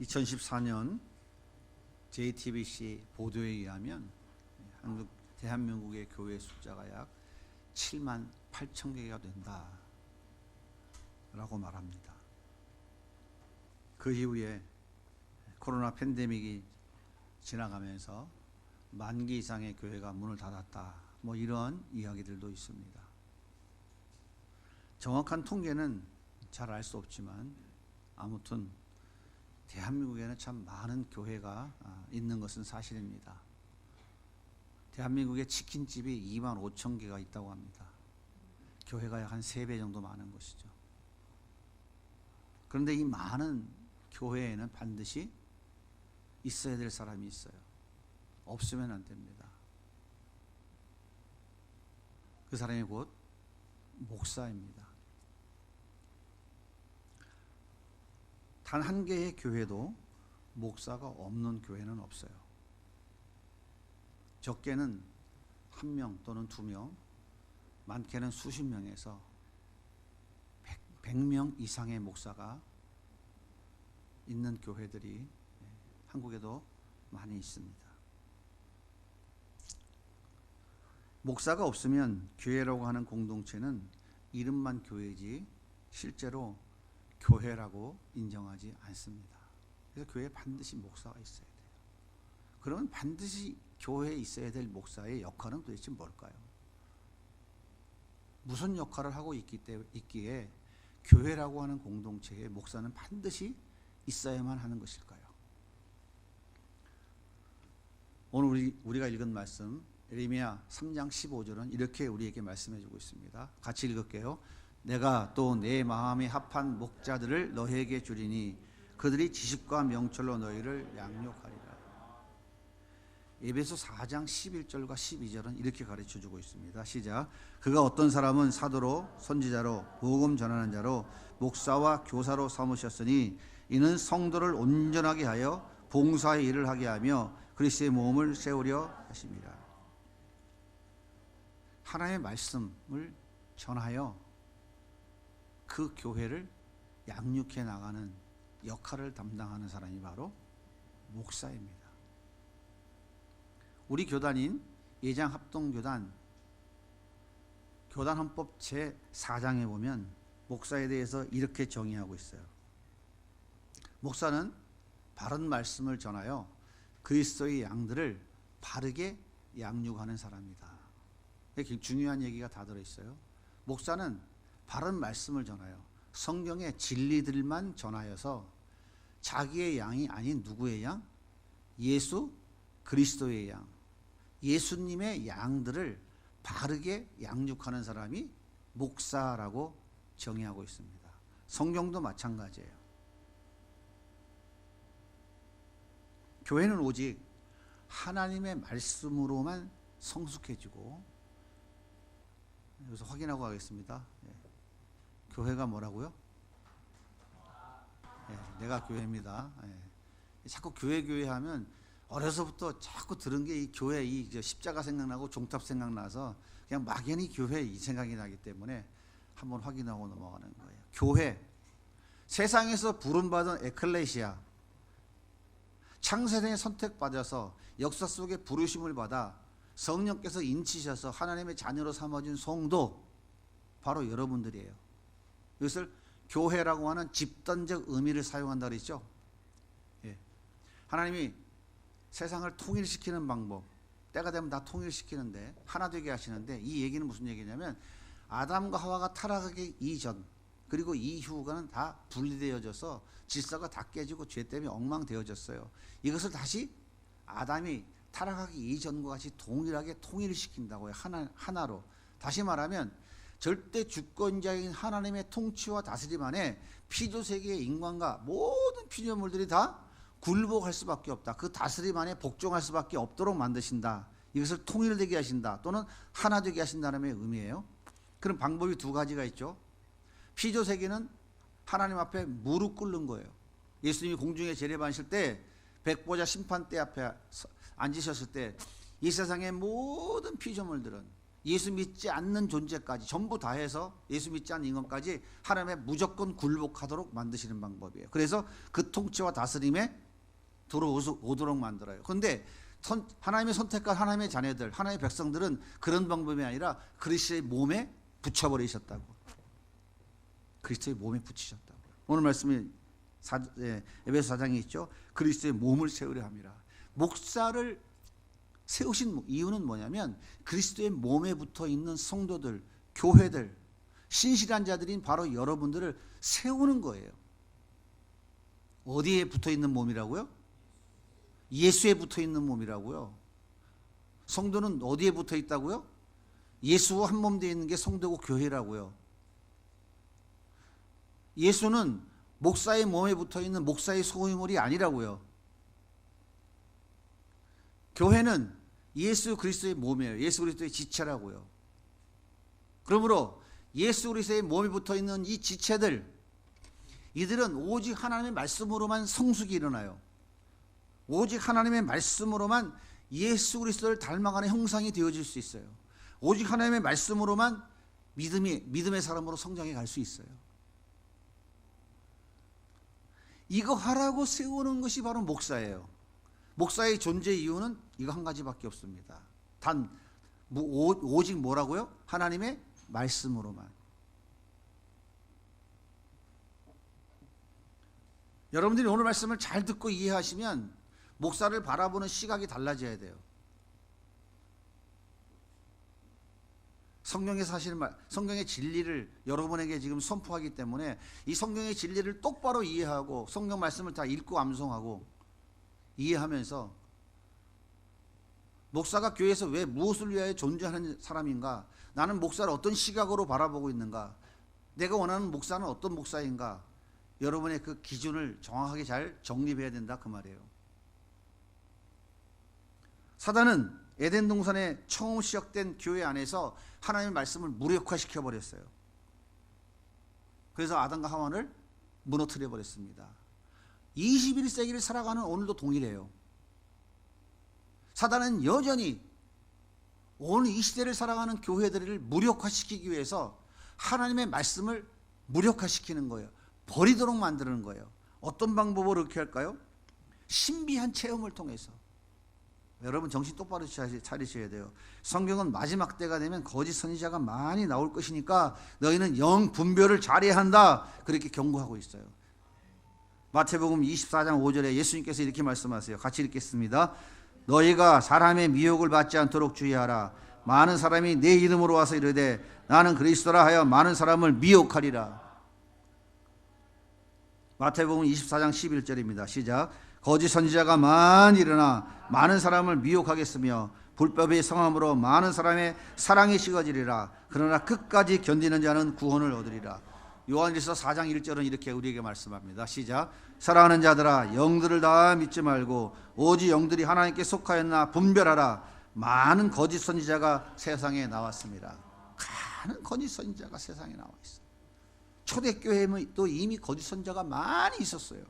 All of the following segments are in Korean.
2014년 JTBC 보도에 의하면 대한민국의 교회 숫자가 약 7만 8천 개가 된다라고 말합니다. 그 이후에 코로나 팬데믹이 지나가면서 10,000개 이상의 교회가 문을 닫았다, 뭐 이런 이야기들도 있습니다. 정확한 통계는 잘 알 수 없지만 아무튼 대한민국에는 참 많은 교회가 있는 것은 사실입니다. 대한민국에 치킨집이 25,000개가 있다고 합니다. 교회가 약 한 3배 정도 많은 것이죠. 그런데 이 많은 교회에는 반드시 있어야 될 사람이 있어요. 없으면 안 됩니다. 그 사람이 곧 목사입니다. 단 한 개의 교회도 목사가 없는 교회는 없어요. 적게는 1명 또는 2명, 많게는 수십 명에서 100명 이상의 목사가 있는 교회들이 한국에도 많이 있습니다. 목사가 없으면 교회라고 하는 공동체는 이름만 교회지 실제로 교회라고 인정하지 않습니다. 그래서 교회에 반드시 목사가 있어야 돼요. 그러면 반드시 교회에 있어야 될 목사의 역할은 도대체 뭘까요? 무슨 역할을 하고 있기에 교회라고 하는 공동체에 목사는 반드시 있어야만 하는 것일까요? 오늘 우리가 읽은 말씀 예레미야 3장 15절은 이렇게 우리에게 말씀해 주고 있습니다. 같이 읽을게요. 내가 또 내 마음에 합한 목자들을 너희에게 주리니 그들이 지식과 명철로 너희를 양육하리라. 에베소 4장 11절과 12절은 이렇게 가르쳐 주고 있습니다. 시작. 그가 어떤 사람은 사도로 선지자로 복음 전하는 자로 목사와 교사로 삼으셨으니 이는 성도를 온전하게 하여 봉사의 일을 하게 하며 그리스도의 몸을 세우려 하십니다. 하나님의 말씀을 전하여 그 교회를 양육해 나가는 역할을 담당하는 사람이 바로 목사입니다. 우리 교단인 예장합동교단 교단헌법 제4장에 보면 목사에 대해서 이렇게 정의하고 있어요. 목사는 바른 말씀을 전하여 그리스도의 양들을 바르게 양육하는 사람이다. 이렇게 중요한 얘기가 다 들어있어요. 목사는 바른 말씀을 전하여 성경의 진리들만 전하여서 자기의 양이 아닌 누구의 양? 예수 그리스도의 양, 예수님의 양들을 바르게 양육하는 사람이 목사라고 정의하고 있습니다. 성경도 마찬가지예요. 교회는 오직 하나님의 말씀으로만 성숙해지고, 여기서 확인하고 가겠습니다. 교회가 뭐라고요? 내가 교회입니다. 자꾸 교회 하면 어려서부터 자꾸 들은 게 이 교회, 이 십자가 생각나고 종탑 생각나서 그냥 막연히 교회 이 생각이 나기 때문에 한번 확인하고 넘어가는 거예요. 교회, 세상에서 부름받은 에클레시아, 창세전에 선택받아서 역사 속에 부르심을 받아 성령께서 인치셔서 하나님의 자녀로 삼아진 성도, 바로 여러분들이에요. 이것을 교회라고 하는 집단적 의미를 사용한다 그랬죠. 하나님이 세상을 통일시키는 방법, 때가 되면 다 통일시키는데 하나 되게 하시는데, 이 얘기는 무슨 얘기냐면 아담과 하와가 타락하기 이전 그리고 이후가는 다 분리되어져서 질서가 다 깨지고 죄 때문에 엉망되어졌어요. 이것을 다시 아담이 타락하기 이전과 같이 동일하게 통일시킨다고요. 하나로. 다시 말하면 절대 주권자인 하나님의 통치와 다스림 안에 피조세계의 인간과 모든 피조물들이 다 굴복할 수밖에 없다. 그 다스림 안에 복종할 수밖에 없도록 만드신다. 이것을 통일되게 하신다. 또는 하나 되게 하신다는 의미예요. 그런 방법이 두 가지가 있죠. 피조세계는 하나님 앞에 무릎 꿇는 거예요. 예수님이 공중에 재림하실 때 백보자 심판대 앞에 앉으셨을 때 이 세상의 모든 피조물들은 예수 믿지 않는 존재까지 전부 다 해서 예수 믿지 않는 인간까지 하나님의 무조건 굴복하도록 만드시는 방법이에요. 그래서 그 통치와 다스림에 들어오도록 만들어요. 그런데 하나님의 선택한 하나님의 자녀들, 하나님의 백성들은 그런 방법이 아니라 그리스도의 몸에 붙여버리셨다고. 그리스도의 몸에 붙이셨다고. 오늘 말씀이 에베소 4장에 있죠. 그리스도의 몸을 세우려 함이라. 목사를 세우신 이유는 뭐냐면 그리스도의 몸에 붙어 있는 성도들, 교회들, 신실한 자들인 바로 여러분들을 세우는 거예요. 어디에 붙어 있는 몸이라고요? 예수에 붙어 있는 몸이라고요. 성도는 어디에 붙어 있다고요? 예수와 한 몸 되어 있는 게 성도고 교회라고요. 예수는 목사의 몸에 붙어 있는 목사의 소유물이 아니라고요. 교회는 예수 그리스도의 몸이에요. 예수 그리스도의 지체라고요. 그러므로 예수 그리스도의 몸에 붙어 있는 이 지체들, 이들은 오직 하나님의 말씀으로만 성숙이 일어나요. 오직 하나님의 말씀으로만 예수 그리스도를 닮아가는 형상이 되어질 수 있어요. 오직 하나님의 말씀으로만 믿음의 사람으로 성장해 갈 수 있어요. 이거 하라고 세우는 것이 바로 목사예요. 목사의 존재 이유는 이거 한 가지밖에 없습니다. 단 오직 뭐라고요? 하나님의 말씀으로만. 여러분들이 오늘 말씀을 잘 듣고 이해하시면 목사를 바라보는 시각이 달라져야 돼요. 성경에서 하시는 말, 성경의 진리를 여러분에게 지금 선포하기 때문에 이 성경의 진리를 똑바로 이해하고 성경 말씀을 다 읽고 암송하고 이해하면서 목사가 교회에서 왜 무엇을 위하여 존재하는 사람인가? 나는 목사를 어떤 시각으로 바라보고 있는가? 내가 원하는 목사는 어떤 목사인가? 여러분의 그 기준을 정확하게 잘 정립해야 된다 그 말이에요. 사단은 에덴 동산에 처음 시작된 교회 안에서 하나님의 말씀을 무력화시켜 버렸어요. 그래서 아담과 하와를 무너뜨려 버렸습니다. 21세기를 살아가는 오늘도 동일해요. 사단은 여전히 오늘 이 시대를 살아가는 교회들을 무력화시키기 위해서 하나님의 말씀을 무력화시키는 거예요. 버리도록 만드는 거예요. 어떤 방법으로 그렇게 할까요? 신비한 체험을 통해서. 여러분 정신 똑바로 차리셔야 돼요. 성경은 마지막 때가 되면 거짓 선지자가 많이 나올 것이니까 너희는 영 분별을 잘해야 한다. 그렇게 경고하고 있어요. 마태복음 24장 5절에 예수님께서 이렇게 말씀하세요. 같이 읽겠습니다. 너희가 사람의 미혹을 받지 않도록 주의하라. 많은 사람이 내 이름으로 와서 이르되 나는 그리스도라 하여 많은 사람을 미혹하리라. 마태복음 24장 11절입니다. 시작. 거짓 선지자가 많이 일어나 많은 사람을 미혹하겠으며 불법의 성함으로 많은 사람의 사랑이 식어지리라. 그러나 끝까지 견디는 자는 구원을 얻으리라. 요한일서 4장 1절은 이렇게 우리에게 말씀합니다. 시작. 사랑하는 자들아 영들을 다 믿지 말고 오직 영들이 하나님께 속하였나 분별하라. 많은 거짓 선지자가 세상에 나왔습니다. 많은 거짓 선지자가 세상에 나와 있어요. 초대교회에는 또 이미 거짓 선지자가 많이 있었어요.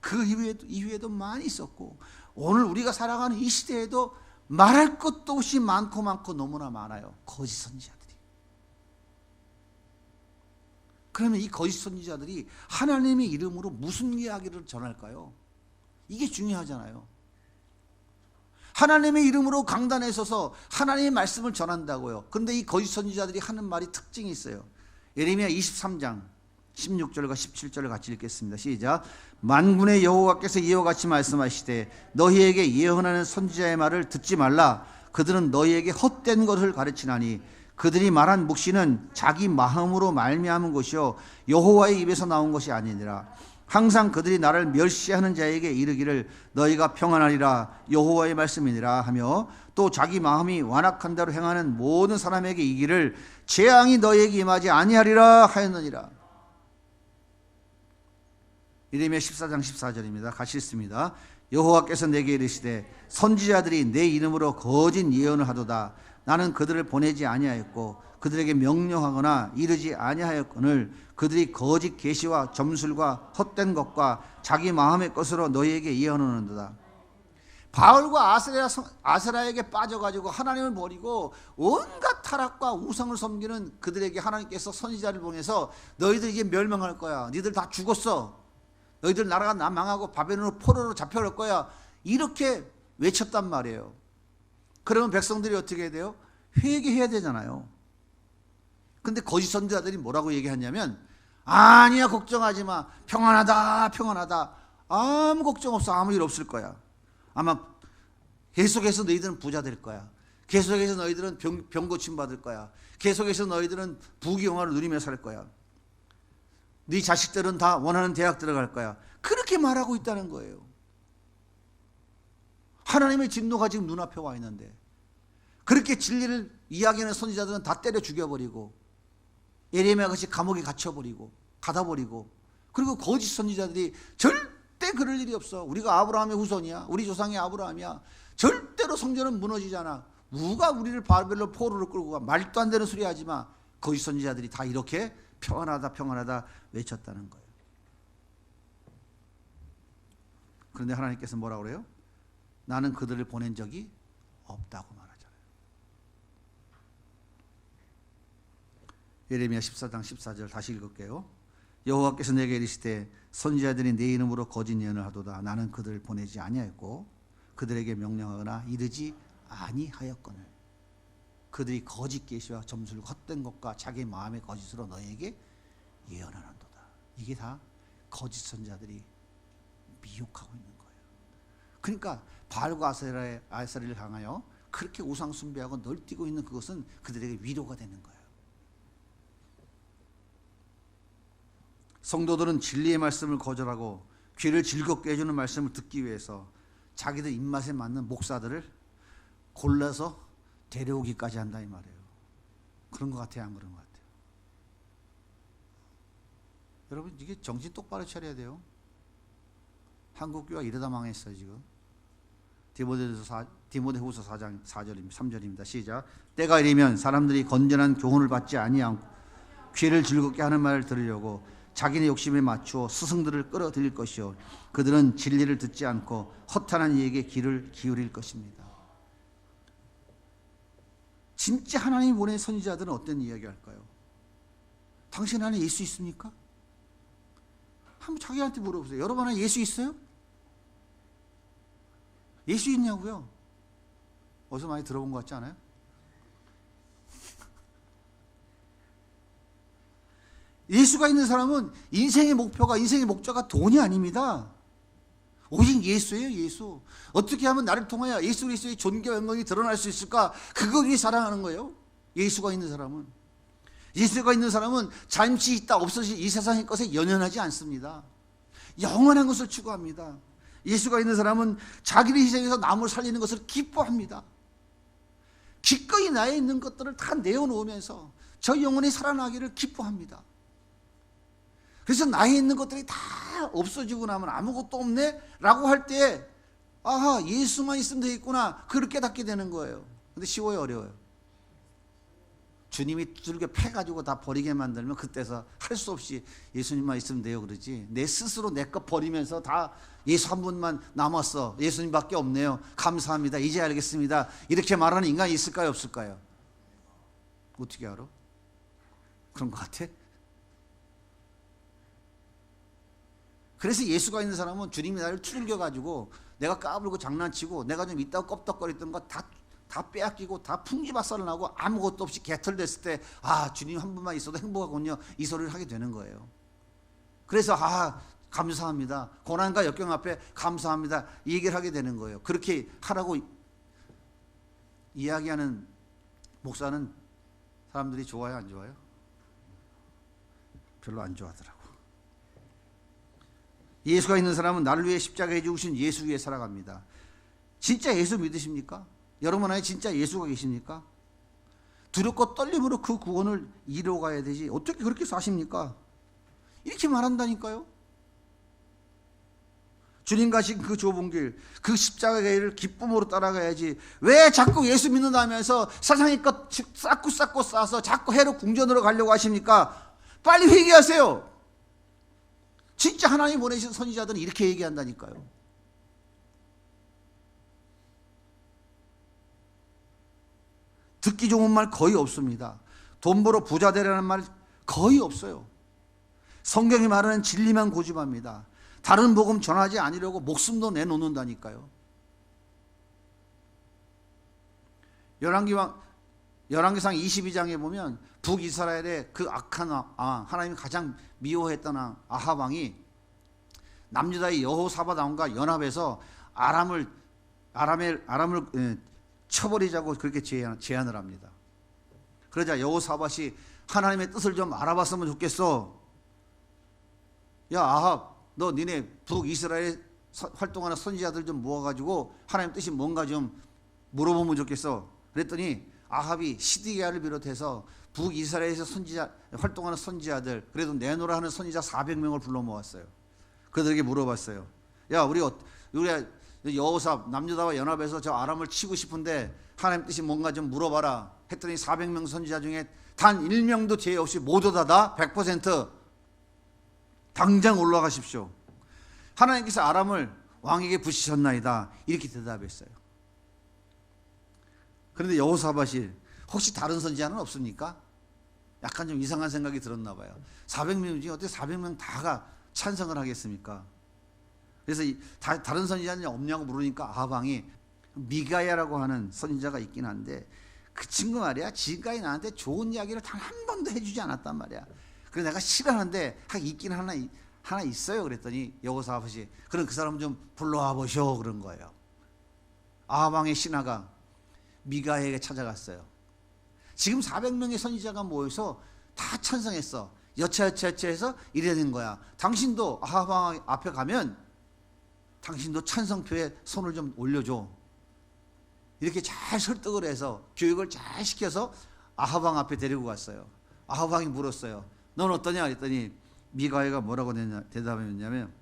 그 이후에도 많이 있었고 오늘 우리가 살아가는 이 시대에도 말할 것도 없이 많고 너무나 많아요. 거짓 선지자들이. 그러면 이 거짓 선지자들이 하나님의 이름으로 무슨 이야기를 전할까요? 이게 중요하잖아요. 하나님의 이름으로 강단에 서서 하나님의 말씀을 전한다고요. 그런데 이 거짓 선지자들이 하는 말이 특징이 있어요. 예레미야 23장 16절과 17절을 같이 읽겠습니다. 시작. 만군의 여호와께서 이와 같이 말씀하시되 너희에게 예언하는 선지자의 말을 듣지 말라. 그들은 너희에게 헛된 것을 가르치나니 그들이 말한 묵시는 자기 마음으로 말미암은 것이요 여호와의 입에서 나온 것이 아니니라. 항상 그들이 나를 멸시하는 자에게 이르기를 너희가 평안하리라 여호와의 말씀이니라 하며 또 자기 마음이 완악한 대로 행하는 모든 사람에게 이기를 재앙이 너희에게 임하지 아니하리라 하였느니라. 예레미야 14장 14절입니다. 같이 읽습니다. 여호와께서 내게 이르시되 선지자들이 내 이름으로 거짓 예언을 하도다. 나는 그들을 보내지 아니하였고 그들에게 명령하거나 이르지 아니하였거늘 그들이 거짓 계시와 점술과 헛된 것과 자기 마음의 것으로 너희에게 예언하는도다. 바울과 아세라에게 빠져가지고 하나님을 버리고 온갖 타락과 우상을 섬기는 그들에게 하나님께서 선지자를 보내서 너희들 이제 멸망할 거야. 너희들 다 죽었어. 너희들 나라가 망하고 바벨론으로 포로로 잡혀갈 거야. 이렇게 외쳤단 말이에요. 그러면 백성들이 어떻게 해야 돼요? 회개해야 되잖아요. 근데 거짓 선지자들이 뭐라고 얘기하냐면 아니야, 걱정하지 마. 평안하다, 평안하다. 아무 걱정 없어. 아무 일 없을 거야. 아마 계속해서 너희들은 부자 될 거야. 계속해서 너희들은 병 고침 받을 거야. 계속해서 너희들은 부귀영화를 누리며 살 거야. 네 자식들은 다 원하는 대학 들어갈 거야. 그렇게 말하고 있다는 거예요. 하나님의 진노가 지금 눈앞에 와 있는데 그렇게 진리를 이야기하는 선지자들은 다 때려 죽여버리고 예레미야 같이 감옥에 갇혀버리고 가다버리고, 그리고 거짓 선지자들이 절대 그럴 일이 없어. 우리가 아브라함의 후손이야. 우리 조상이 아브라함이야. 절대로 성전은 무너지잖아. 누가 우리를 바벨론 포로로 끌고 가. 말도 안 되는 소리 하지 마. 거짓 선지자들이 다 이렇게 평안하다 평안하다 외쳤다는 거예요. 그런데 하나님께서 뭐라고 그래요? 나는 그들을 보낸 적이 없다고 말하잖아요. 예레미야 14장 14절 다시 읽을게요. 여호와께서 내게 이르시되 선지자들이 내 이름으로 거짓 예언을 하도다. 나는 그들을 보내지 아니하였고 그들에게 명령하거나 이르지 아니하였거늘 그들이 거짓 계시와 점술과 헛된 것과 자기 마음의 거짓으로 너에게 예언하는도다. 이게 다 거짓 선지자들이 미혹하고 있는 거예요. 그러니까 바알과 아세라를 향하여 그렇게 우상 숭배하고 널뛰고 있는 그것은 그들에게 위로가 되는 거예요. 성도들은 진리의 말씀을 거절하고 귀를 즐겁게 해주는 말씀을 듣기 위해서 자기들 입맛에 맞는 목사들을 골라서 데려오기까지 한다 이 말이에요. 그런 것 같아요, 안 그런 것 같아요? 여러분, 이게 정신 똑바로 차려야 돼요. 한국 교회가 이러다 망했어요 지금. 디모데후서 4장 4절입니다. 3절입니다. 시작. 때가 이르면 사람들이 건전한 교훈을 받지 아니하고 귀를 즐겁게 하는 말을 들으려고 자기네 욕심에 맞추어 스승들을 끌어들일 것이요 그들은 진리를 듣지 않고 허탄한 이에게 귀를 기울일 것입니다. 진짜 하나님이 보낸 선지자들은 어떤 이야기 할까요? 당신 안에 예수 있습니까? 한번 자기한테 물어보세요. 여러분 안에 예수 있어요? 예수 있냐고요? 어디서 많이 들어본 것 같지 않아요? 예수가 있는 사람은 인생의 목표가, 인생의 목적가 돈이 아닙니다. 오직 예수예요, 예수. 어떻게 하면 나를 통하여 예수 그리스도의 존귀와 영광이 드러날 수 있을까? 그걸 위해 사랑하는 거예요. 예수가 있는 사람은. 예수가 있는 사람은 잠시 있다 없어질 이 세상의 것에 연연하지 않습니다. 영원한 것을 추구합니다. 예수가 있는 사람은 자기를 희생해서 남을 살리는 것을 기뻐합니다. 기꺼이 나에 있는 것들을 다 내어놓으면서 저 영혼이 살아나기를 기뻐합니다. 그래서 나에 있는 것들이 다 없어지고 나면 아무것도 없네? 라고 할 때 아하, 예수만 있으면 되겠구나, 그걸 깨닫게 되는 거예요. 근데 쉬워요, 어려워요? 주님이 두들겨 패가지고 다 버리게 만들면 그때서 할 수 없이 예수님만 있으면 돼요 그러지, 내 스스로 내 것 버리면서 다 예수 한 분만 남았어, 예수님밖에 없네요, 감사합니다, 이제 알겠습니다, 이렇게 말하는 인간이 있을까요 없을까요? 어떻게 알아? 그런 것 같아? 그래서 예수가 있는 사람은 주님이 나를 두들겨가지고 내가 까불고 장난치고 내가 좀 있다고 껍덕거렸던 거 다 빼앗기고 다 풍지박살을 나고 아무것도 없이 개털됐을 때 아, 주님 한 분만 있어도 행복하군요, 이 소리를 하게 되는 거예요. 그래서 아, 감사합니다, 고난과 역경 앞에 감사합니다, 이 얘기를 하게 되는 거예요. 그렇게 하라고 이야기하는 목사는 사람들이 좋아요 안 좋아요? 별로 안 좋아하더라고. 예수가 있는 사람은 나를 위해 십자가에 죽으신 예수 위에 살아갑니다. 진짜 예수 믿으십니까? 여러분 안에 진짜 예수가 계십니까? 두렵고 떨림으로 그 구원을 이루어가야 되지 어떻게 그렇게 사십니까? 이렇게 말한다니까요. 주님 가신 그 좁은 길, 그 십자가의 길을 기쁨으로 따라가야지 왜 자꾸 예수 믿는다면서 세상의 것 쌓고 쌓아서 자꾸 해로 궁전으로 가려고 하십니까? 빨리 회개하세요. 진짜 하나님 보내신 선지자들은 이렇게 얘기한다니까요. 듣기 좋은 말 거의 없습니다. 돈 벌어 부자 되라는 말 거의 없어요. 성경이 말하는 진리만 고집합니다. 다른 복음 전하지 않으려고 목숨도 내놓는다니까요. 열왕기상 22장에 보면 북이스라엘의 그 악한 하나님이 가장 미워했던 아합 왕이 남유다의 여호사밧 왕과 연합해서 아람을 쳐버리자고 그렇게 제안을 합니다. 그러자 여호사밧이 하나님의 뜻을 좀 알아봤으면 좋겠어. 야 아합, 너 니네 북이스라엘에 활동하는 선지자들 좀 모아가지고 하나님 뜻이 뭔가 좀 물어보면 좋겠어. 그랬더니 아합이 시드기야를 비롯해서 북이스라엘에서 활동하는 선지자들, 그래도 내노라 하는 선지자 400명을 불러 모았어요. 그들에게 물어봤어요. 야 우리가 여호사 남유다와 연합해서 저 아람을 치고 싶은데 하나님 뜻이 뭔가 좀 물어봐라 했더니 400명 선지자 중에 단 1명도 죄 없이 모두 다 100% 당장 올라가십시오. 하나님께서 아람을 왕에게 붙이셨나이다. 이렇게 대답했어요. 그런데 여호사밧이 혹시 다른 선지자는 없습니까? 약간 좀 이상한 생각이 들었나 봐요. 400명 중에 어떻게 400명 다가 찬성을 하겠습니까? 그래서 다른 선지자는 없냐고 물으니까 아합 왕이 미가야라고 하는 선지자가 있긴 한데 그 친구 말이야 지금까지 나한테 좋은 이야기를 단 한 번도 해주지 않았단 말이야. 그래서 내가 싫어하는데 있긴 하나 있어요. 그랬더니 여호사밧이 그럼 그 사람 좀 불러와 보셔 그런 거예요. 아합 왕의 신하가 미가에게 찾아갔어요. 지금 400명의 선지자가 모여서 다 찬성했어. 여차여차해서 이래야 된 거야. 당신도 아합 왕 앞에 가면 당신도 찬성표에 손을 좀 올려줘. 이렇게 잘 설득을 해서 교육을 잘 시켜서 아합 왕 앞에 데리고 갔어요. 아합 왕이 물었어요. 넌 어떠냐 그랬더니 미가야가 뭐라고 대답했냐면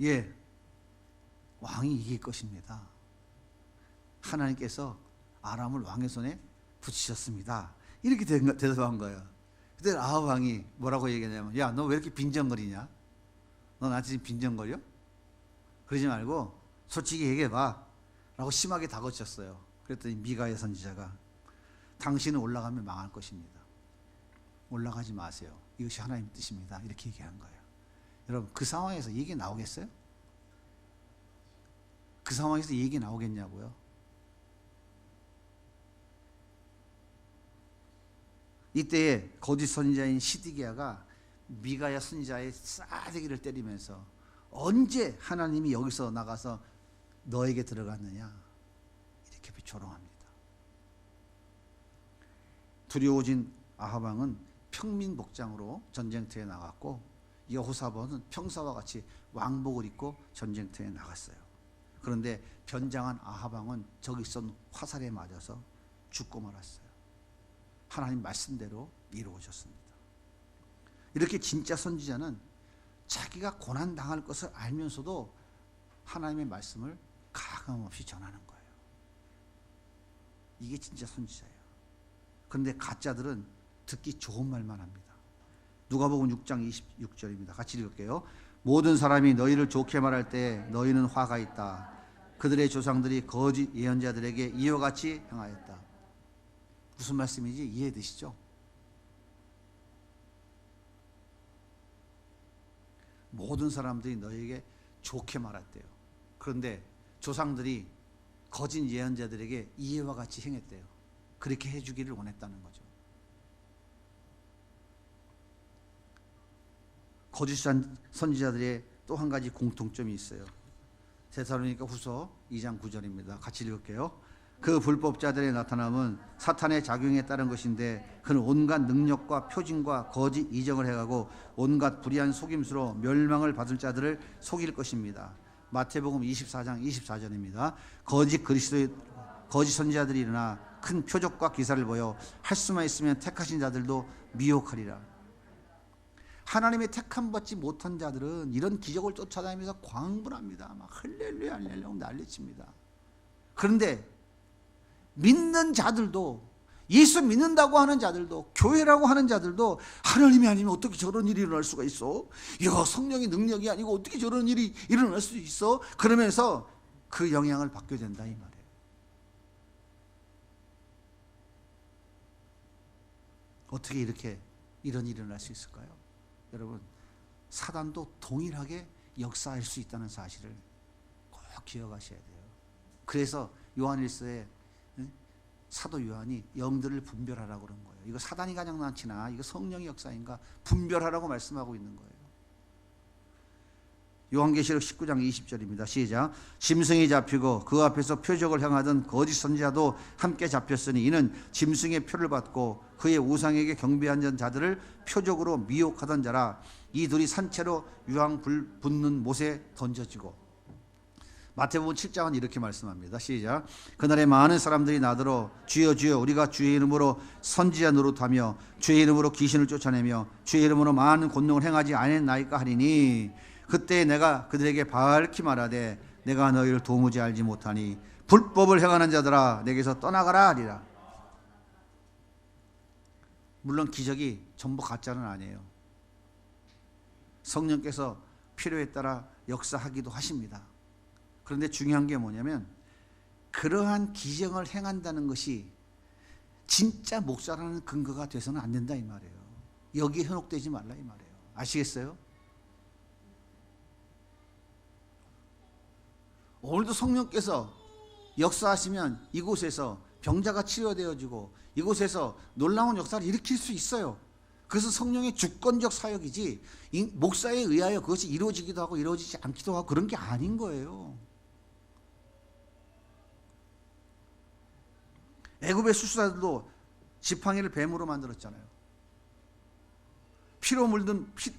예, 왕이 이길 것입니다. 하나님께서 아람을 왕의 손에 붙이셨습니다. 이렇게 대답한 거예요. 그때 아합 왕이 뭐라고 얘기하냐면 야, 너 왜 이렇게 빈정거리냐? 너 나한테 지금 빈정거려? 그러지 말고 솔직히 얘기해봐 라고 심하게 다그쳤어요. 그랬더니 미가야 선지자가 당신은 올라가면 망할 것입니다. 올라가지 마세요. 이것이 하나님의 뜻입니다. 이렇게 얘기한 거예요. 여러분 그 상황에서 얘기 나오겠어요? 그 상황에서 얘기 나오겠냐고요? 이때에 거짓 선지자인 시드기야가 미가야 선지자의 싸대기를 때리면서 언제 하나님이 여기서 나가서 너에게 들어갔느냐 이렇게 조롱합니다. 두려워진 아합 왕은 평민 복장으로 전쟁터에 나갔고 여호사밧은 평사와 같이 왕복을 입고 전쟁터에 나갔어요. 그런데 변장한 아합 왕은 저기 쏜 화살에 맞아서 죽고 말았어요. 하나님 말씀대로 이루어졌습니다. 이렇게 진짜 선지자는 자기가 고난 당할 것을 알면서도 하나님의 말씀을 가감없이 전하는 거예요. 이게 진짜 선지자예요. 그런데 가짜들은 듣기 좋은 말만 합니다. 누가복음 6장 26절입니다. 같이 읽을게요. 모든 사람이 너희를 좋게 말할 때 너희는 화가 있다. 그들의 조상들이 거짓 예언자들에게 이와 같이 행하였다. 무슨 말씀인지 이해되시죠? 모든 사람들이 너에게 좋게 말했대요. 그런데 조상들이 거짓 예언자들에게 이해와 같이 행했대요. 그렇게 해주기를 원했다는 거죠. 거짓 선지자들의 또 한 가지 공통점이 있어요. 데살로니가 후서 2장 9절입니다. 같이 읽을게요. 그 불법자들의 나타남은 사탄의 작용에 따른 것인데 그는 온갖 능력과 표징과 거짓 이정을 해가고 온갖 불의한 속임수로 멸망을 받을 자들을 속일 것입니다. 마태복음 24장 24절입니다. 거짓 선지자들이 일어나 큰 표적과 기사를 보여 할 수만 있으면 택하신 자들도 미혹하리라. 하나님의 택함 받지 못한 자들은 이런 기적을 쫓아다니면서 광분합니다. 막 할렐루야 할렐루야 난리칩니다. 그런데 믿는 자들도, 예수 믿는다고 하는 자들도, 교회라고 하는 자들도 하나님이 아니면 어떻게 저런 일이 일어날 수가 있어? 이거 성령의 능력이 아니고 어떻게 저런 일이 일어날 수 있어? 그러면서 그 영향을 받게 된다 이 말이에요. 어떻게 이렇게 이런 일이 일어날 수 있을까요? 여러분, 사단도 동일하게 역사할 수 있다는 사실을 꼭 기억하셔야 돼요. 그래서 요한일서에 사도 요한이 영들을 분별하라고 그런 거예요. 이거 사단이 가장 많지나 이거 성령의 역사인가 분별하라고 말씀하고 있는 거예요. 요한계시록 19장 20절입니다. 시작. 짐승이 잡히고 그 앞에서 표적을 행하던 거짓 선지자도 함께 잡혔으니 이는 짐승의 표를 받고 그의 우상에게 경배한 자들을 표적으로 미혹하던 자라. 이 둘이 산채로 유황 불 붙는 못에 던져지고. 마태복음 7장은 이렇게 말씀합니다. 시작. 그날에 많은 사람들이 나더러 주여 주여 우리가 주의 이름으로 선지자 노릇하며 주의 이름으로 귀신을 쫓아내며 주의 이름으로 많은 권능을 행하지 아니했나이까 하리니 그때 내가 그들에게 밝히 말하되 내가 너희를 도무지 알지 못하니 불법을 행하는 자들아 내게서 떠나가라 하리라. 물론 기적이 전부 가짜는 아니에요. 성령께서 필요에 따라 역사하기도 하십니다. 그런데 중요한 게 뭐냐면 그러한 기적을 행한다는 것이 진짜 목사라는 근거가 돼서는 안 된다 이 말이에요. 여기에 현혹되지 말라 이 말이에요. 아시겠어요? 오늘도 성령께서 역사하시면 이곳에서 병자가 치료되어지고 이곳에서 놀라운 역사를 일으킬 수 있어요. 그것은 성령의 주권적 사역이지 목사에 의하여 그것이 이루어지기도 하고 이루어지지 않기도 하고 그런 게 아닌 거예요. 애굽의 수사들도 지팡이를 뱀으로 만들었잖아요.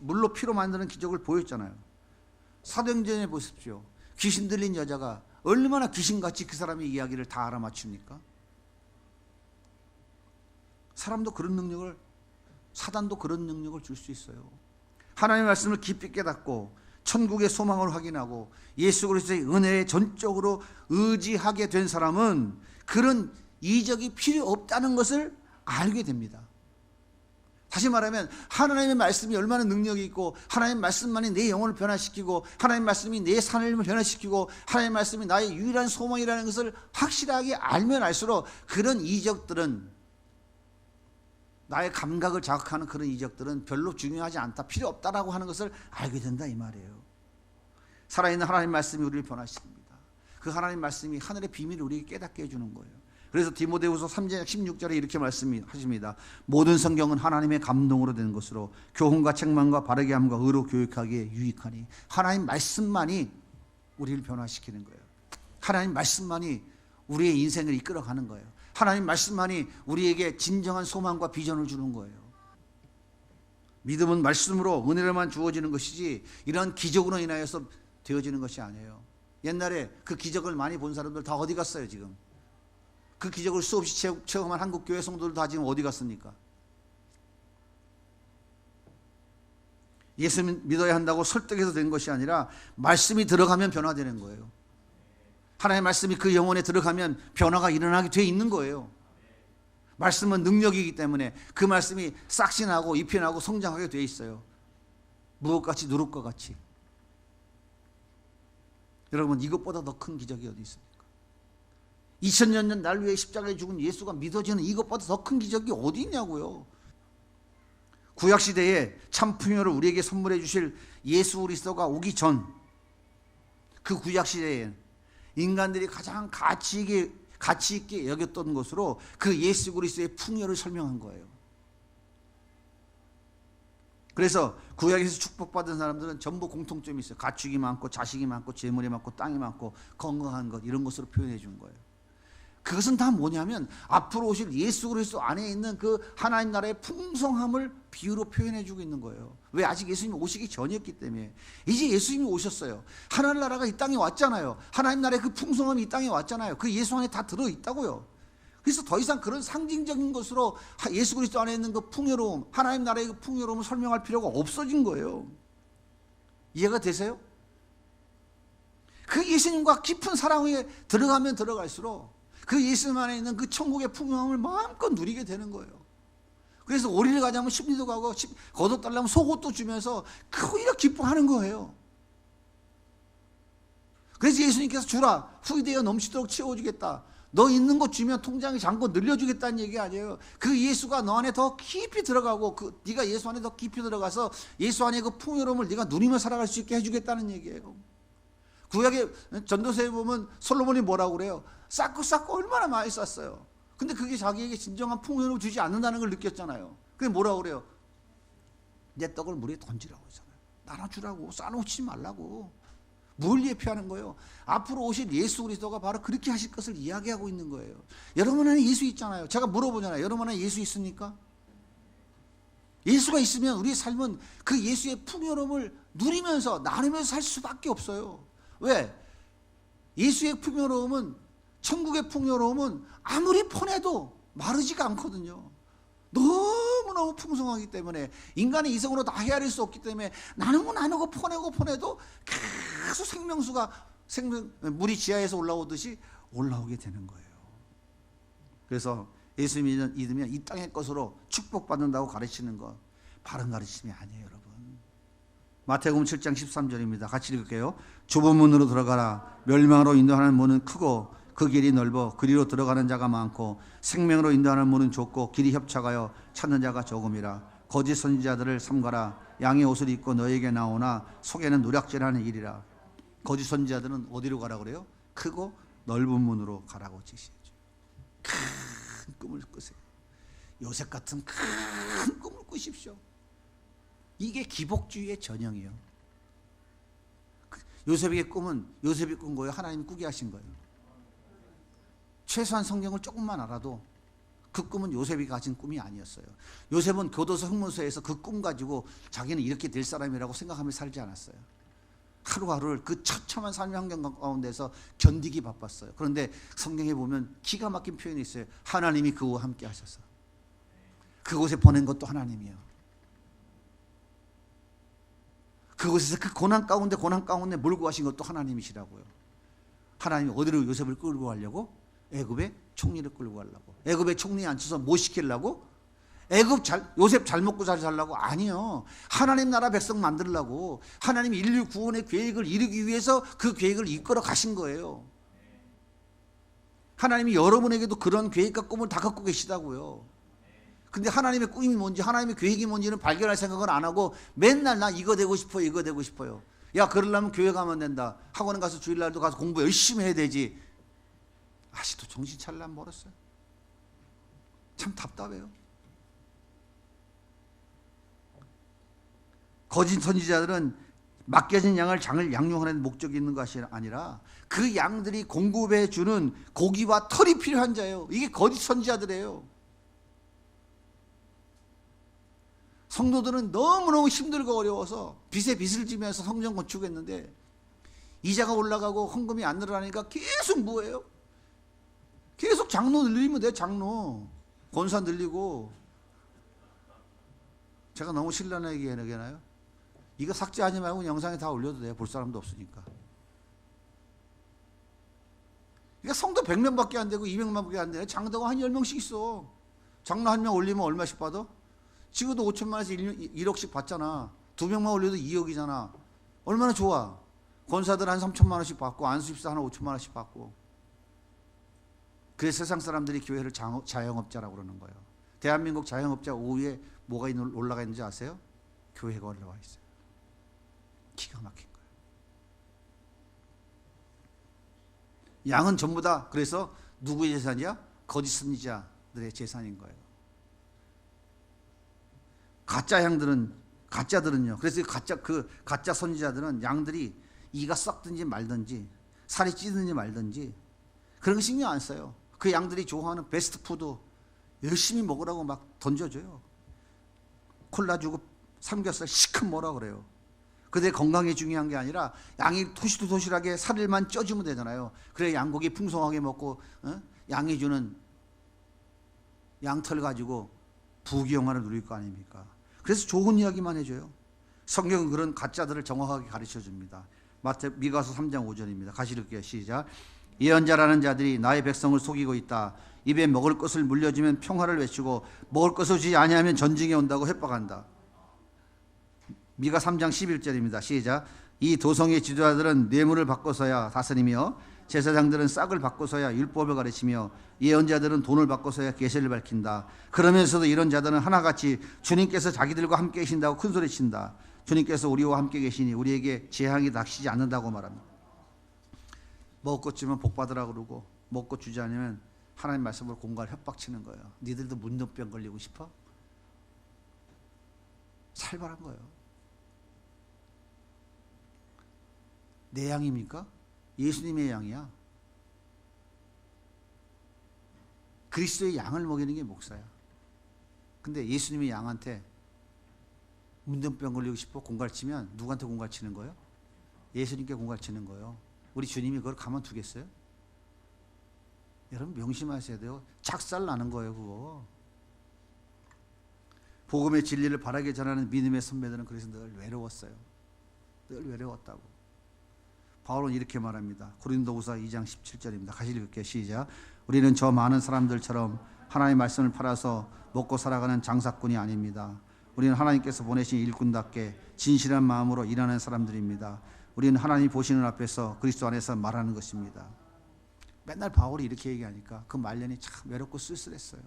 물로 피로 만드는 기적을 보였잖아요. 사도행전에 보십시오. 귀신 들린 여자가 얼마나 귀신같이 그 사람의 이야기를 다 알아맞춥니까? 사람도 그런 능력을, 사단도 그런 능력을 줄 수 있어요. 하나님의 말씀을 깊이 깨닫고 천국의 소망을 확인하고 예수 그리스도의 은혜에 전적으로 의지하게 된 사람은 그런 이적이 필요 없다는 것을 알게 됩니다. 다시 말하면 하나님의 말씀이 얼마나 능력이 있고 하나님의 말씀만이 내 영혼을 변화시키고 하나님의 말씀이 내 삶을 변화시키고 하나님의 말씀이 나의 유일한 소망이라는 것을 확실하게 알면 알수록 그런 이적들은 나의 감각을 자극하는 그런 이적들은 별로 중요하지 않다, 필요 없다라고 하는 것을 알게 된다 이 말이에요. 살아있는 하나님의 말씀이 우리를 변화시킵니다. 그 하나님의 말씀이 하늘의 비밀을 우리에게 깨닫게 해주는 거예요. 그래서 디모데후서 3장 16절에 이렇게 말씀하십니다. 모든 성경은 하나님의 감동으로 된 것으로 교훈과 책망과 바르게 함과 의로 교육하기에 유익하니. 하나님 말씀만이 우리를 변화시키는 거예요. 하나님 말씀만이 우리의 인생을 이끌어가는 거예요. 하나님 말씀만이 우리에게 진정한 소망과 비전을 주는 거예요. 믿음은 말씀으로 은혜로만 주어지는 것이지 이런 기적으로 인하여서 되어지는 것이 아니에요. 옛날에 그 기적을 많이 본 사람들 다 어디 갔어요 지금? 그 기적을 수없이 체험한 한국 교회 성도들 다 지금 어디 갔습니까? 예수 믿어야 한다고 설득해서 된 것이 아니라 말씀이 들어가면 변화되는 거예요. 하나님의 말씀이 그 영혼에 들어가면 변화가 일어나게 돼 있는 거예요. 말씀은 능력이기 때문에 그 말씀이 싹신하고 잎이 나고 성장하게 돼 있어요. 무엇같이 누룩과 같이. 여러분 이것보다 더 큰 기적이 어디 있습니까? 2000년 전 날 위해 십자가에 죽은 예수가 믿어지는 이것보다 더 큰 기적이 어디 있냐고요. 구약시대에 참 풍요를 우리에게 선물해 주실 예수 그리스도가 오기 전 그 구약시대에 인간들이 가장 가치 있게 여겼던 것으로 그 예수 그리스도의 풍요를 설명한 거예요. 그래서 구약에서 축복받은 사람들은 전부 공통점이 있어요. 가축이 많고 자식이 많고 재물이 많고 땅이 많고 건강한 것 이런 것으로 표현해 준 거예요. 그것은 다 뭐냐면 앞으로 오실 예수 그리스도 안에 있는 그 하나님 나라의 풍성함을 비유로 표현해 주고 있는 거예요. 왜? 아직 예수님이 오시기 전이었기 때문에. 이제 예수님이 오셨어요. 하나님 나라가 이 땅에 왔잖아요. 하나님 나라의 그 풍성함이 이 땅에 왔잖아요. 그 예수 안에 다 들어있다고요. 그래서 더 이상 그런 상징적인 것으로 예수 그리스도 안에 있는 그 풍요로움, 하나님 나라의 그 풍요로움을 설명할 필요가 없어진 거예요. 이해가 되세요? 그 예수님과 깊은 사랑에 들어가면 들어갈수록 그 예수님 안에 있는 그 천국의 풍요함을 마음껏 누리게 되는 거예요. 그래서 오리를 가자면 십리도 가고 겉옷달라면 속옷도 주면서 오히려 기뻐하는 거예요. 그래서 예수님께서 주라 후히되어 넘치도록 채워주겠다. 너 있는 거 주면 통장에 잔고 늘려주겠다는 얘기 아니에요. 그 예수가 너 안에 더 깊이 들어가고 네가 예수 안에 더 깊이 들어가서 예수 안에 그 풍요로움을 네가 누리며 살아갈 수 있게 해주겠다는 얘기예요. 구약의 전도서에 보면 솔로몬이 뭐라고 그래요? 쌓고 얼마나 많이 쌓았어요. 근데 그게 자기에게 진정한 풍요로움을 주지 않는다는 걸 느꼈잖아요. 그게 뭐라고 그래요? 내 떡을 물에 던지라고 했잖아요. 나눠주라고, 쌓아놓지 말라고. 뭘 예표하는 거예요? 앞으로 오실 예수 그리스도가 바로 그렇게 하실 것을 이야기하고 있는 거예요. 여러분 안에 예수 있잖아요. 제가 물어보잖아요. 여러분 안에 예수 있습니까? 예수가 있으면 우리의 삶은 그 예수의 풍요로움을 누리면서 나누면서 살 수밖에 없어요. 왜? 예수의 풍요로움은, 천국의 풍요로움은 아무리 퍼내도 마르지가 않거든요. 너무너무 풍성하기 때문에, 인간의 이성으로 다 헤아릴 수 없기 때문에 나누고 퍼내도 계속 생명수가 물이 지하에서 올라오듯이 올라오게 되는 거예요. 그래서 예수 믿으면 이 땅의 것으로 축복받는다고 가르치는 것 바른 가르침이 아니에요, 여러분. 마태복음 7장 13절입니다. 같이 읽을게요. 좁은 문으로 들어가라. 멸망으로 인도하는 문은 크고 그 길이 넓어 그리로 들어가는 자가 많고 생명으로 인도하는 문은 좁고 길이 협착하여 찾는 자가 적음이라. 거짓 선지자들을 삼가라. 양의 옷을 입고 너에게 나오나 속에는 노략질하는 일이라. 거짓 선지자들은 어디로 가라 그래요? 크고 넓은 문으로 가라고 지시해줘. 큰 꿈을 꾸세요. 요셉 같은 큰 꿈을 꾸십시오. 이게 기복주의의 전형이에요. 요셉의 꿈은 요셉이 꾼 거예요? 하나님이 꾸게 하신 거예요? 최소한 성경을 조금만 알아도 그 꿈은 요셉이 가진 꿈이 아니었어요. 요셉은 교도소 형무소에서 그 꿈 가지고 자기는 이렇게 될 사람이라고 생각하며 살지 않았어요. 하루하루를 그 처참한 삶의 환경 가운데서 견디기 바빴어요. 그런데 성경에 보면 기가 막힌 표현이 있어요. 하나님이 그와 함께 하셔서 그곳에 보낸 것도 하나님이에요. 그곳에서 그 고난 가운데 몰고 가신 것도 하나님이시라고요. 하나님이 어디로 요셉을 끌고 가려고? 애굽의 총리를 끌고 가려고. 애굽의 총리에 앉혀서 뭐 시키려고? 요셉 잘 먹고 잘 살라고? 아니요. 하나님 나라 백성 만들려고. 하나님이 인류 구원의 계획을 이루기 위해서 그 계획을 이끌어 가신 거예요. 하나님이 여러분에게도 그런 계획과 꿈을 다 갖고 계시다고요. 근데 하나님의 꿈이 뭔지, 하나님의 계획이 뭔지는 발견할 생각을 안 하고 맨날 나 이거 되고 싶어요. 야, 그러려면 교회 가면 된다. 학원에 가서 주일날도 가서 공부 열심히 해야 되지. 아직도 정신 차리려면 멀었어요. 참 답답해요. 거짓 선지자들은 맡겨진 양을 양육하는 목적이 있는 것이 아니라 그 양들이 공급해 주는 고기와 털이 필요한 자예요. 이게 거짓 선지자들이에요. 성도들은 너무너무 힘들고 어려워서 빚에 빚을 지면서 성전 건축했는데 이자가 올라가고 헌금이 안 늘어나니까 계속 뭐예요? 계속 장로 늘리면 돼요. 장로 권사 늘리고. 제가 너무 신랄하게 얘기하나요? 이거 삭제하지 말고 영상에 다 올려도 돼요. 볼 사람도 없으니까. 그러니까 성도 100명밖에 안 되고 200명밖에 안 돼요. 장로가 한 10명씩 있어. 장로 한 명 올리면 얼마씩 받아? 지금도 5천만 원에서 1억씩 받잖아. 2명만 올려도 2억이잖아. 얼마나 좋아. 권사들 한 3천만 원씩 받고 안수집사 한 5천만 원씩 받고. 그래서 세상 사람들이 교회를 자영업자라고 그러는 거예요. 대한민국 자영업자 5위에 뭐가 올라가 있는지 아세요? 교회가 올라와 있어요. 기가 막힌 거예요. 양은 전부 다 그래서 누구의 재산이야? 거짓 선지자들의 재산인 거예요. 가짜들은요. 그래서 가짜 선지자들은 양들이 이가 썩든지 말든지 살이 찌든지 말든지 그런 거 신경 안 써요. 그 양들이 좋아하는 베스트푸드 열심히 먹으라고 막 던져줘요. 콜라 주고 삼겹살 시큼 뭐라 그래요. 그들의 건강이 중요한 게 아니라 양이 토실토실하게 살을만 쪄주면 되잖아요. 그래 양고기 풍성하게 먹고 양이 주는 양털 가지고 부귀영화를 누릴 거 아닙니까? 그래서 좋은 이야기만 해줘요. 성경은 그런 가짜들을 정확하게 가르쳐줍니다. 미가서 3장 5절입니다. 같이 읽을게요. 시작. 예언자라는 자들이 나의 백성을 속이고 있다. 입에 먹을 것을 물려주면 평화를 외치고 먹을 것을 주지 아니하면 전쟁이 온다고 협박한다. 미가 3장 11절입니다. 시작. 이 도성의 지도자들은 뇌물을 바꿔서야 다스리며 제사장들은 싹을 바꿔서야 율법을 가르치며 예언자들은 돈을 바꿔서야 계시를 밝힌다. 그러면서도 이런 자들은 하나같이 주님께서 자기들과 함께 계신다고 큰소리친다. 주님께서 우리와 함께 계시니 우리에게 재앙이 닥치지 않는다고 말합니다. 먹고 주면 복 받으라고 그러고 먹고 주지 않으면 하나님 말씀으로 공갈 협박치는 거예요. 니들도 문둥병 걸리고 싶어? 살벌한 거예요. 내 양입니까? 예수님의 양이야. 그리스도의 양을 먹이는 게 목사야. 근데 예수님의 양한테 문둥병 걸리고 싶어 공갈치면 누구한테 공갈치는 거예요? 예수님께 공갈치는 거예요. 우리 주님이 그걸 가만두겠어요? 여러분 명심하셔야 돼요. 작살 나는 거예요 그거. 복음의 진리를 바라게 전하는 믿음의 선배들은 그래서 늘 외로웠어요. 늘 외로웠다고. 바울은 이렇게 말합니다. 고린도후서 2장 17절입니다. 같이 읽을게요. 시작. 우리는 저 많은 사람들처럼 하나님의 말씀을 팔아서 먹고 살아가는 장사꾼이 아닙니다. 우리는 하나님께서 보내신 일꾼답게 진실한 마음으로 일하는 사람들입니다. 우리는 하나님 보시는 앞에서 그리스도 안에서 말하는 것입니다. 맨날 바울이 이렇게 얘기하니까 그 말년이 참 외롭고 쓸쓸했어요.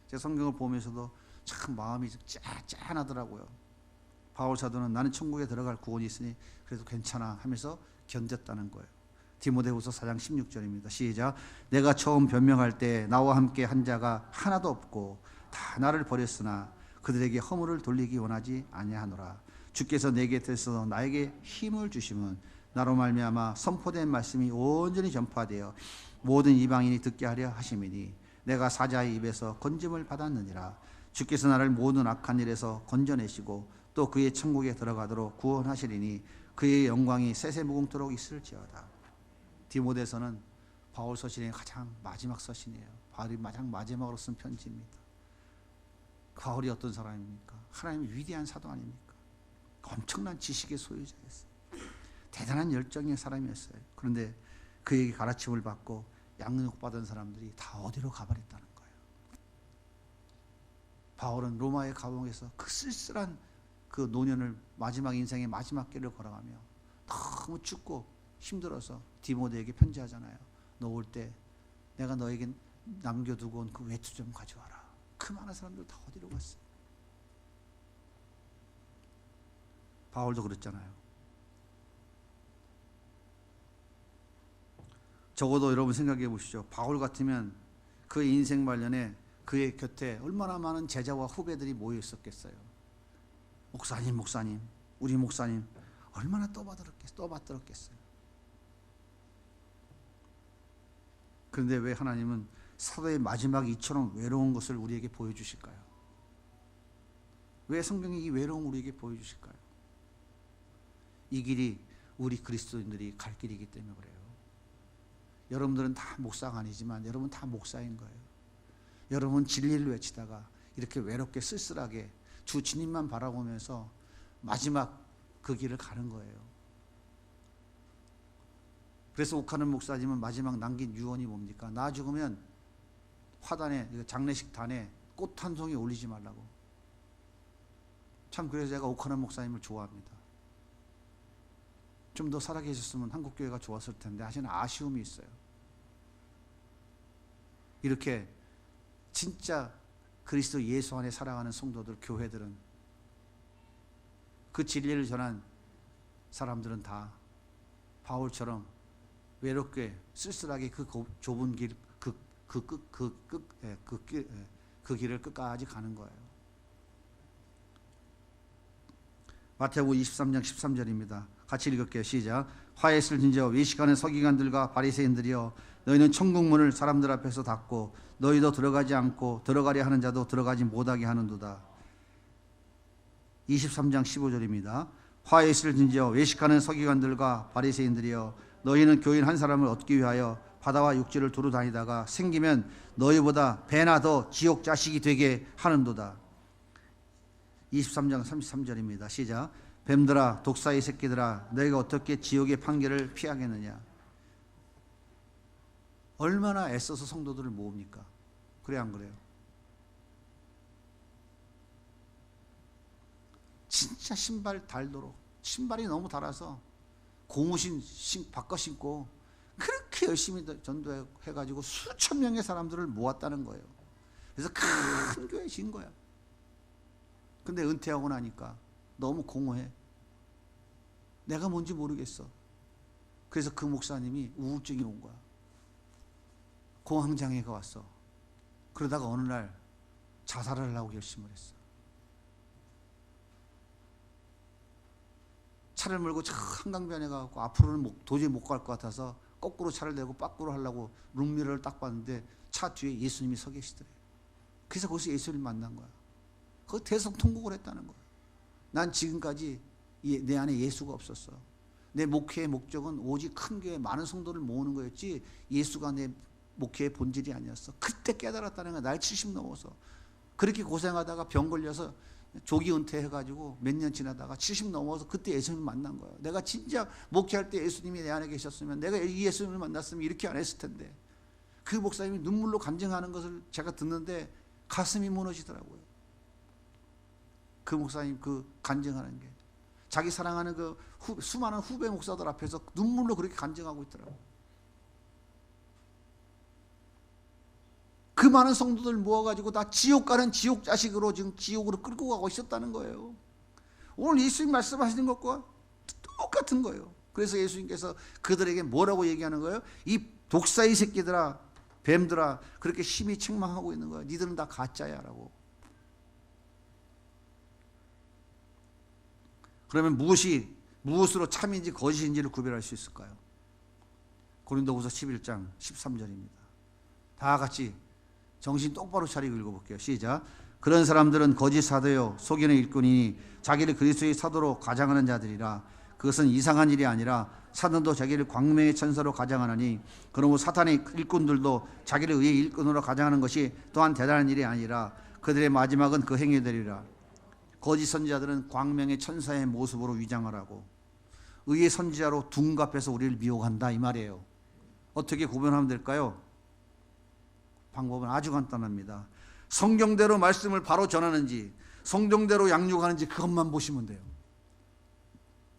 제 성경을 보면서도 참 마음이 짠하더라고요. 바울 사도는 나는 천국에 들어갈 구원이 있으니 그래도 괜찮아 하면서 견뎠다는 거예요. 디모데후서 4장 16절입니다. 시작. 내가 처음 변명할 때 나와 함께 한 자가 하나도 없고 다 나를 버렸으나 그들에게 허물을 돌리기 원하지 아니하노라. 주께서 내 곁에서 나에게 힘을 주심은 나로 말미암아 선포된 말씀이 온전히 전파되어 모든 이방인이 듣게 하려 하심이니 내가 사자의 입에서 건짐을 받았느니라. 주께서 나를 모든 악한 일에서 건져내시고 또 그의 천국에 들어가도록 구원하시리니 그의 영광이 세세무궁토록 있을지어다. 디모데서는 바울 서신의 가장 마지막 서신이에요. 바울이 가장 마지막으로 쓴 편지입니다. 바울이 어떤 사람입니까? 하나님의 위대한 사도 아닙니까? 엄청난 지식의 소유자였어요. 대단한 열정의 사람이었어요. 그런데 그에게 가르침을 받고 양육받은 사람들이 다 어디로 가버렸다는 거예요. 바울은 로마의 감옥에서 그 쓸쓸한 그 노년을 마지막 인생의 마지막 길을 걸어가며 너무 춥고 힘들어서 디모데에게 편지하잖아요. 너 올 때 내가 너에게 남겨두고 온 그 외투 좀 가져와라. 그 많은 사람들 다 어디로 갔어요? 바울도 그랬잖아요. 적어도 여러분 생각해 보시죠. 바울 같으면 그의 인생 말년에 그의 곁에 얼마나 많은 제자와 후배들이 모여 있었겠어요. 목사님, 우리 목사님 얼마나 떠받들었겠어요. 그런데 왜 하나님은 사도의 마지막 이처럼 외로운 것을 우리에게 보여주실까요? 왜 성경이 이 외로움을 우리에게 보여주실까요? 이 길이 우리 그리스도인들이 갈 길이기 때문에 그래요. 여러분들은 다 목사가 아니지만 여러분 다 목사인 거예요. 여러분 진리를 외치다가 이렇게 외롭게 쓸쓸하게 주 주님만 바라보면서 마지막 그 길을 가는 거예요. 그래서 옥하는 목사님은 마지막 남긴 유언이 뭡니까? 나 죽으면 화단에 장례식 단에 꽃 한 송이 올리지 말라고. 참 그래서 제가 옥하는 목사님을 좋아합니다. 좀 더 살아계셨으면 한국교회가 좋았을 텐데 하시는 아쉬움이 있어요. 이렇게 진짜 그리스도 예수 안에 살아가는 성도들, 교회들은 그 진리를 전한 사람들은 다 바울처럼 외롭게 쓸쓸하게 그 좁은 길, 그 길을 끝까지 가는 거예요. 마태복음 23장 13절입니다. 같이 읽을게요. 시작. 화해를 진저 외식하는 서기관들과 바리새인들이여 너희는 천국문을 사람들 앞에서 닫고 너희도 들어가지 않고 들어가려 하는 자도 들어가지 못하게 하는도다. 23장 15절입니다. 화해를 진저 외식하는 서기관들과 바리새인들이여 너희는 교인 한 사람을 얻기 위하여 바다와 육지를 두루 다니다가 생기면 너희보다 배나 더 지옥 자식이 되게 하는도다. 23장 33절입니다. 시작. 뱀들아 독사의 새끼들아 너희가 어떻게 지옥의 판결을 피하겠느냐. 얼마나 애써서 성도들을 모읍니까? 그래 안 그래요? 진짜 신발 달도록 신발이 너무 달아서 고무신 바꿔 신고 그렇게 그렇게 열심히 전도해가지고 수천 명의 사람들을 모았다는 거예요. 그래서 큰 교회 진 거야. 근데 은퇴하고 나니까 너무 공허해. 내가 뭔지 모르겠어. 그래서 그 목사님이 우울증이 온 거야. 공황장애가 왔어. 그러다가 어느 날 자살을 하려고 결심을 했어. 차를 몰고 저 한강변에 가고 앞으로는 도저히 못 갈 것 같아서 거꾸로 차를 대고 빠꾸로 하려고 룸미러를 딱 봤는데 차 뒤에 예수님이 서 계시더래. 그래서 거기서 예수님을 만난 거야. 거기 대성통곡을 했다는 거야. 난 지금까지 내 안에 예수가 없었어. 내 목회의 목적은 오직 큰 교회 많은 성도를 모으는 거였지 예수가 내 목회의 본질이 아니었어. 그때 깨달았다는 거야. 나이 70 넘어서. 그렇게 고생하다가 병 걸려서 조기 은퇴해가지고 몇 년 지나다가 70 넘어서 그때 예수님을 만난 거예요. 내가 진짜 목회할 때 예수님이 내 안에 계셨으면 내가 이 예수님을 만났으면 이렇게 안 했을 텐데. 그 목사님이 눈물로 간증하는 것을 제가 듣는데 가슴이 무너지더라고요. 그 목사님 그 간증하는 게 자기 사랑하는 그 수많은 후배 목사들 앞에서 눈물로 그렇게 간증하고 있더라고요. 그 많은 성도들 모아가지고 다 지옥 가는 지옥 자식으로 지금 지옥으로 끌고 가고 있었다는 거예요. 오늘 예수님 말씀하시는 것과 똑같은 거예요. 그래서 예수님께서 그들에게 뭐라고 얘기하는 거예요? 이 독사의 새끼들아, 뱀들아, 그렇게 심히 책망하고 있는 거예요. 니들은 다 가짜야 라고. 그러면 무엇으로 참인지 거짓인지를 구별할 수 있을까요? 고린도후서 11장 13절입니다. 다 같이 정신 똑바로 차리고 읽어볼게요. 시작. 그런 사람들은 거짓 사도요 속이는 일꾼이니 자기를 그리스도의 사도로 가장하는 자들이라. 그것은 이상한 일이 아니라 사도도 자기를 광명의 천사로 가장하나니 그러므로 사탄의 일꾼들도 자기를 의의 일꾼으로 가장하는 것이 또한 대단한 일이 아니라 그들의 마지막은 그 행위들이라. 거짓 선지자들은 광명의 천사의 모습으로 위장하라고. 의의 선지자로 둔갑해서 우리를 미혹한다 이 말이에요. 어떻게 구분하면 될까요? 방법은 아주 간단합니다. 성경대로 말씀을 바로 전하는지 성경대로 양육하는지 그것만 보시면 돼요.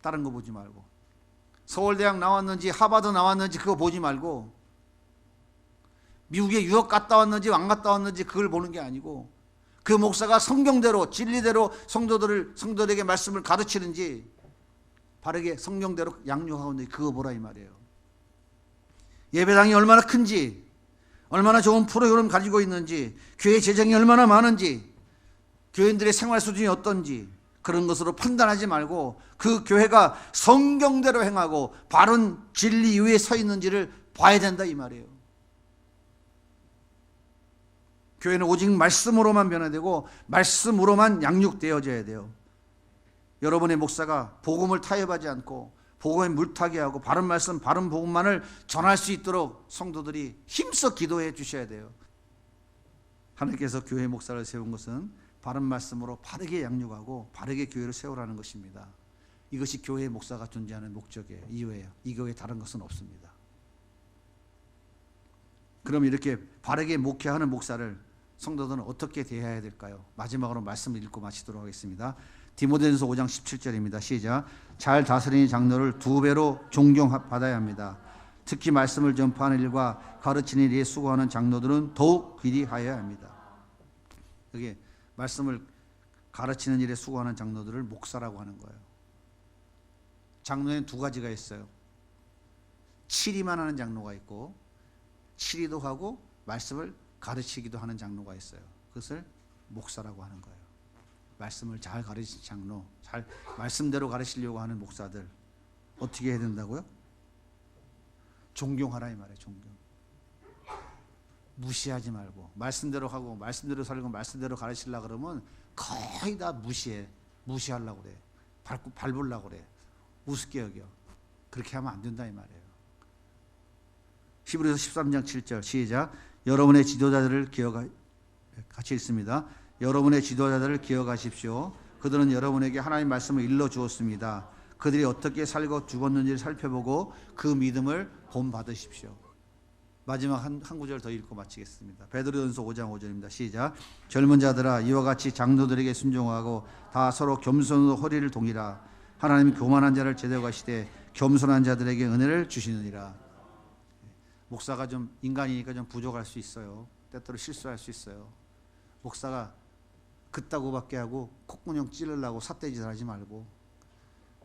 다른 거 보지 말고. 서울대학 나왔는지 하버드 나왔는지 그거 보지 말고 미국에 유학 갔다 왔는지 안 갔다 왔는지 그걸 보는 게 아니고 그 목사가 성경대로 진리대로 성도들에게 말씀을 가르치는지 바르게 성경대로 양육하고 있는지 그거 보라 이 말이에요. 예배당이 얼마나 큰지 얼마나 좋은 프로그램 가지고 있는지 교회 재정이 얼마나 많은지 교인들의 생활 수준이 어떤지 그런 것으로 판단하지 말고 그 교회가 성경대로 행하고 바른 진리 위에 서 있는지를 봐야 된다 이 말이에요. 교회는 오직 말씀으로만 변화되고 말씀으로만 양육되어져야 돼요. 여러분의 목사가 복음을 타협하지 않고 복음에 물타기 하고 바른 말씀 바른 복음만을 전할 수 있도록 성도들이 힘써 기도해 주셔야 돼요. 하나님께서 교회 목사를 세운 것은 바른 말씀으로 바르게 양육하고 바르게 교회를 세우라는 것입니다. 이것이 교회의 목사가 존재하는 목적이에요. 이유예요. 이거 외에 다른 것은 없습니다. 그럼 이렇게 바르게 목회하는 목사를 성도들은 어떻게 대해야 될까요? 마지막으로 말씀을 읽고 마치도록 하겠습니다. 디모데전서 5장 17절입니다. 시작. 잘 다스리는 장로를 2배로 존경받아야 합니다. 특히 말씀을 전파하는 일과 가르치는 일에 수고하는 장로들은 더욱 귀리하여야 합니다. 여기 말씀을 가르치는 일에 수고하는 장로들을 목사라고 하는 거예요. 장로에는 두 가지가 있어요. 치리만 하는 장로가 있고 치리도 하고 말씀을 가르치기도 하는 장로가 있어요. 그것을 목사라고 하는 거예요. 말씀을 잘 가르치는 장로, 잘 말씀대로 가르치려고 하는 목사들 어떻게 해야 된다고요? 존경하라 이 말이에요. 존경. 무시하지 말고 말씀대로 하고 말씀대로 살고 말씀대로 가르치려고 그러면 거의 다 무시하려고 그래. 밟으려고 그래. 우습게 여겨. 그렇게 하면 안 된다 이 말이에요. 히브리서 13장 7절 시작. 여러분의 지도자들을 같이 읽습니다. 여러분의 지도자들을 기억하십시오. 그들은 여러분에게 하나님의 말씀을 일러주었습니다. 그들이 어떻게 살고 죽었는지를 살펴보고 그 믿음을 본받으십시오. 마지막 한 구절 더 읽고 마치겠습니다. 베드로전서 5장 5절입니다. 시작. 젊은 자들아 이와 같이 장로들에게 순종하고 다 서로 겸손으로 허리를 동이라. 하나님은 교만한 자를 제대하시되 겸손한 자들에게 은혜를 주시느니라. 목사가 좀 인간이니까 좀 부족할 수 있어요. 때때로 실수할 수 있어요. 목사가 그따구밖에 하고 콧구녕 찌르려고 삿대질 하지 말고,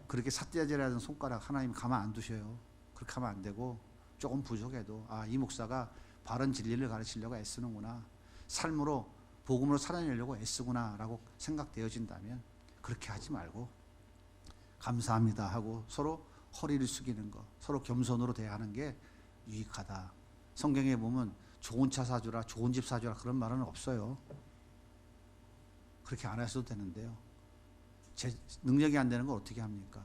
그렇게 삿대질하는 손가락 하나님 가만 안 두셔요. 그렇게 하면 안 되고, 조금 부족해도 이 목사가 바른 진리를 가르치려고 애쓰는구나, 삶으로 복음으로 살아내려고 애쓰구나 라고 생각되어진다면 그렇게 하지 말고 감사합니다 하고 서로 허리를 숙이는 것, 서로 겸손으로 대하는 게 유익하다. 성경에 보면 좋은 차 사주라, 좋은 집 사주라 그런 말은 없어요. 그렇게 안 하셔도 되는데요. 제 능력이 안 되는 걸 어떻게 합니까?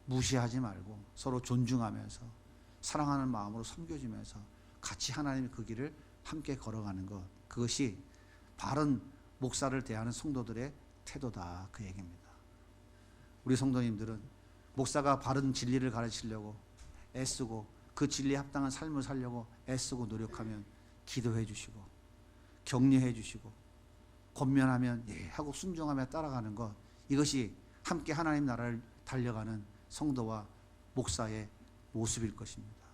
무시하지 말고 서로 존중하면서 사랑하는 마음으로 섬겨주면서 같이 하나님의 그 길을 함께 걸어가는 것, 그것이 바른 목사를 대하는 성도들의 태도다, 그 얘기입니다. 우리 성도님들은 목사가 바른 진리를 가르치려고 애쓰고 그 진리에 합당한 삶을 살려고 애쓰고 노력하면 기도해 주시고 격려해 주시고 권면하면 예 하고 순종하며 따라가는 것, 이것이 함께 하나님 나라를 달려가는 성도와 목사의 모습일 것입니다.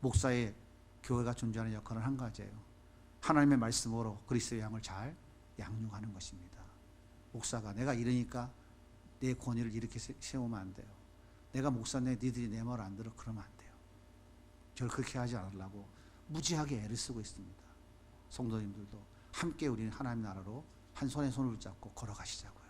목사의 교회가 존재하는 역할은 한 가지예요. 하나님의 말씀으로 그리스도의 양을 잘 양육하는 것입니다. 목사가 내가 이러니까 내 권위를 이렇게 세우면 안 돼요. 내가 목사인데 니들이 내 말 안 들어 그러면 안 돼요. 저를 그렇게 하지 않으려고 무지하게 애를 쓰고 있습니다. 성도님들도 함께 우리는 하나님 나라로 한 손에 손을 잡고 걸어가시자고요.